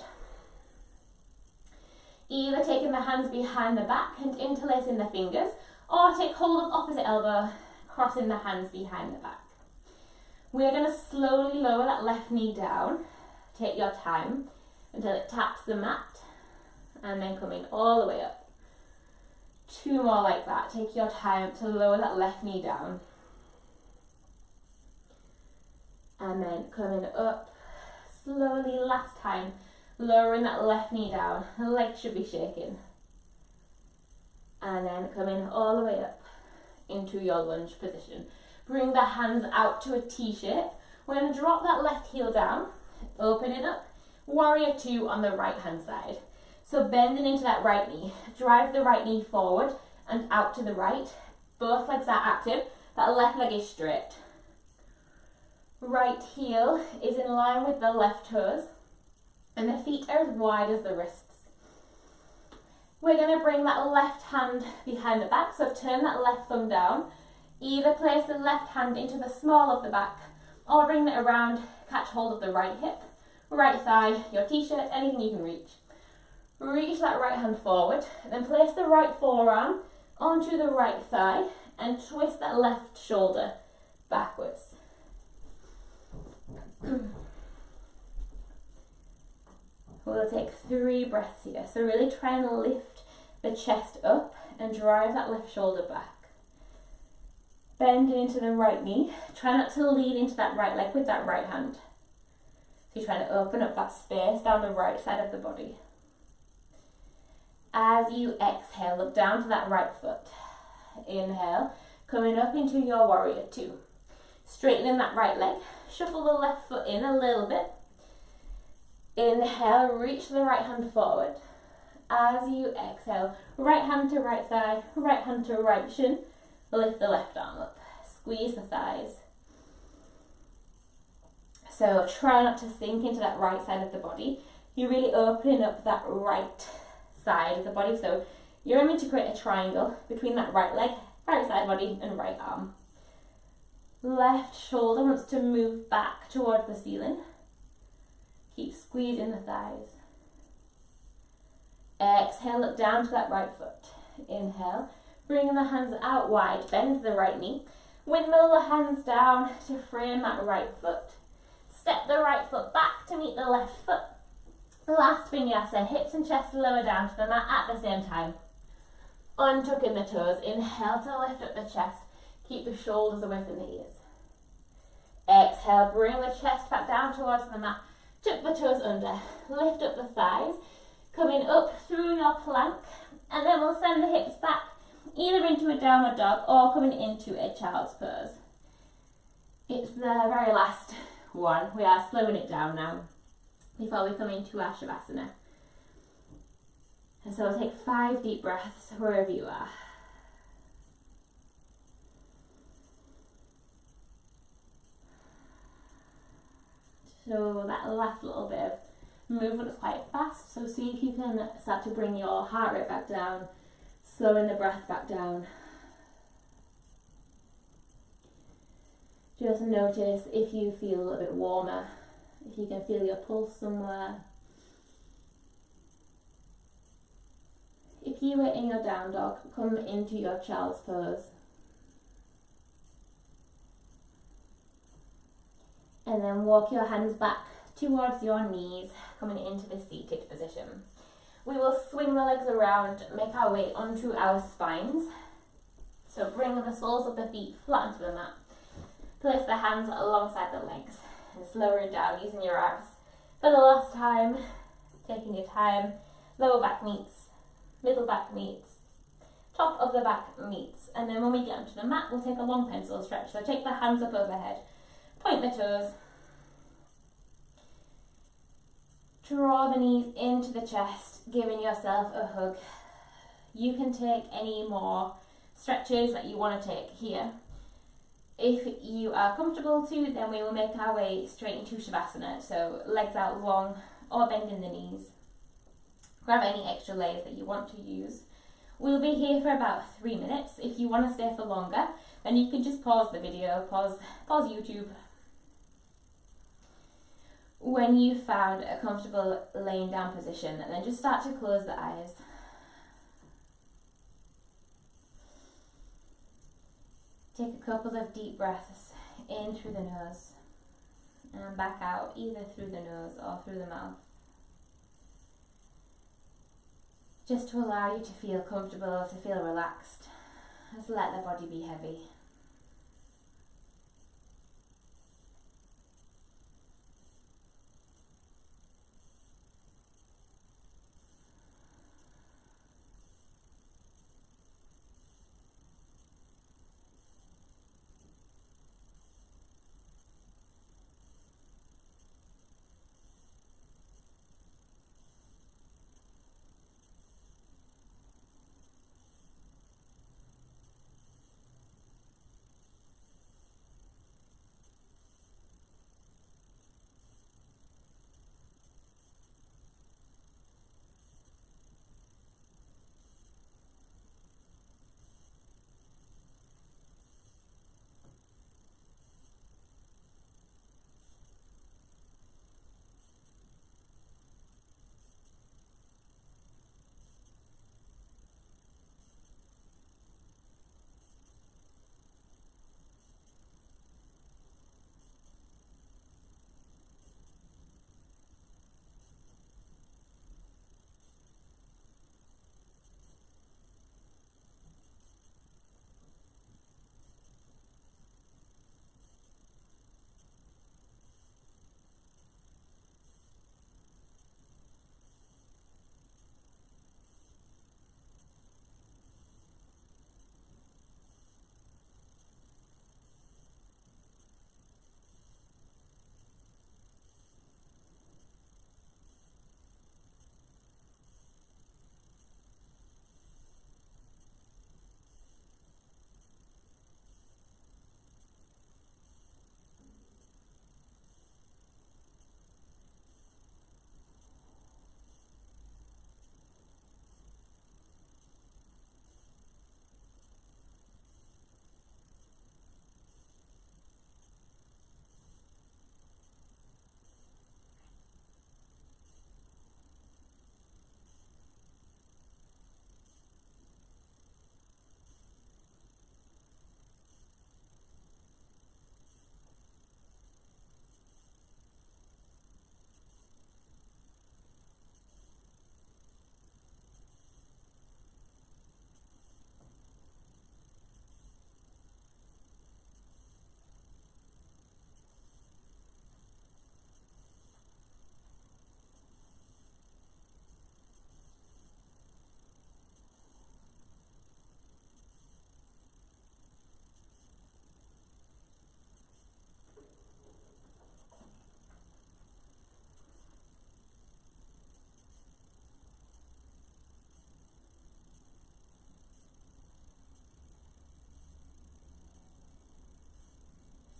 Either taking the hands behind the back and interlacing the fingers, or take hold of opposite elbow, crossing the hands behind the back. We're going to slowly lower that left knee down. Take your time until it taps the mat, and then coming all the way up. 2 more like that. Take your time to lower that left knee down. And then coming up slowly, last time, lowering that left knee down. The legs should be shaking. And then coming all the way up into your lunge position. Bring the hands out to a T shape. We're going to drop that left heel down, open it up, warrior 2 on the right hand side. So bending into that right knee, drive the right knee forward and out to the right. Both legs are active, that left leg is straight. Right heel is in line with the left toes and the feet are as wide as the wrists. We're going to bring that left hand behind the back, so turn that left thumb down. Either place the left hand into the small of the back or bring it around, catch hold of the right hip, right thigh, your t-shirt, anything you can reach. Reach that right hand forward, then place the right forearm onto the right thigh and twist that left shoulder backwards. We'll take 3 breaths here. So really try and lift the chest up and drive that left shoulder back. Bend into the right knee. Try not to lean into that right leg with that right hand. So you're trying to open up that space down the right side of the body. As you exhale, look down to that right foot. Inhale, coming up into your warrior 2. Straightening that right leg. Shuffle the left foot in a little bit. Inhale, reach the right hand forward. As you exhale, right hand to right thigh, right hand to right shin. Lift the left arm up. Squeeze the thighs. So try not to sink into that right side of the body. You're really opening up that right side of the body. So you're aiming to create a triangle between that right leg, right side body and right arm. Left shoulder wants to move back towards the ceiling. Keep squeezing the thighs. Exhale, look down to that right foot. Inhale, bring the hands out wide, bend the right knee. Windmill the hands down to frame that right foot. Step the right foot back to meet the left foot. Last vinyasa, hips and chest lower down to the mat at the same time. Untucking the toes, inhale to lift up the chest. Keep the shoulders away from the ears. Exhale, bring the chest back down towards the mat. Tuck the toes under, lift up the thighs, coming up through your plank, and then we'll send the hips back, either into a downward dog or coming into a child's pose. It's the very last one. We are slowing it down now before we come into our Shavasana. And so we'll take 5 deep breaths wherever you are. So that last little bit of movement is quite fast, so see if you can start to bring your heart rate back down, slowing the breath back down. Just notice if you feel a little bit warmer, if you can feel your pulse somewhere. If you were in your down dog, come into your child's pose. And then walk your hands back towards your knees, coming into the seated position. We will swing the legs around, make our way onto our spines. So bring the soles of the feet flat onto the mat. Place the hands alongside the legs and slowing down using your arms. For the last time, taking your time, lower back meets, middle back meets, top of the back meets. And then when we get onto the mat, we'll take a long pencil stretch. So take the hands up overhead. Point the toes. Draw the knees into the chest, giving yourself a hug. You can take any more stretches that you want to take here. If you are comfortable to, then we will make our way straight into Shavasana. So legs out long or bending the knees. Grab any extra layers that you want to use. We'll be here for about 3 minutes. If you want to stay for longer, then you can just pause the video, pause YouTube. When you've found a comfortable laying down position, and then just start to close the eyes. Take a couple of deep breaths in through the nose and back out, either through the nose or through the mouth. Just to allow you to feel comfortable, to feel relaxed. Just let the body be heavy.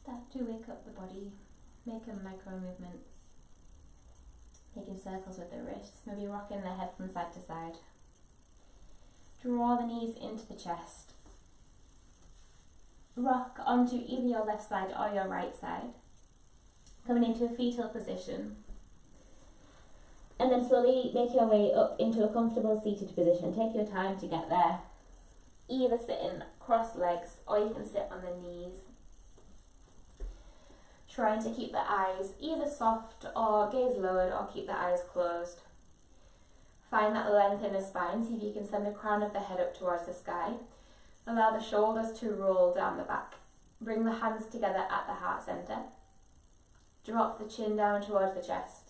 Start to wake up the body, make a micro movement, making circles with the wrists, maybe rocking the head from side to side. Draw the knees into the chest. Rock onto either your left side or your right side, coming into a fetal position. And then slowly make your way up into a comfortable seated position. Take your time to get there. Either sitting cross legs or you can sit on the knees. Trying to keep the eyes either soft or gaze lowered or keep the eyes closed. Find that length in the spine. See if you can send the crown of the head up towards the sky. Allow the shoulders to roll down the back. Bring the hands together at the heart center. Drop the chin down towards the chest.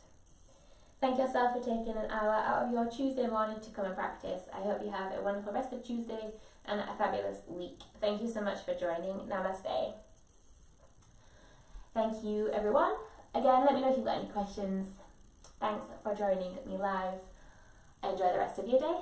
Thank yourself for taking an hour out of your Tuesday morning to come and practice. I hope you have a wonderful rest of Tuesday and a fabulous week. Thank you so much for joining. Namaste. Thank you, everyone. Again, let me know if you've got any questions. Thanks for joining me live. Enjoy the rest of your day.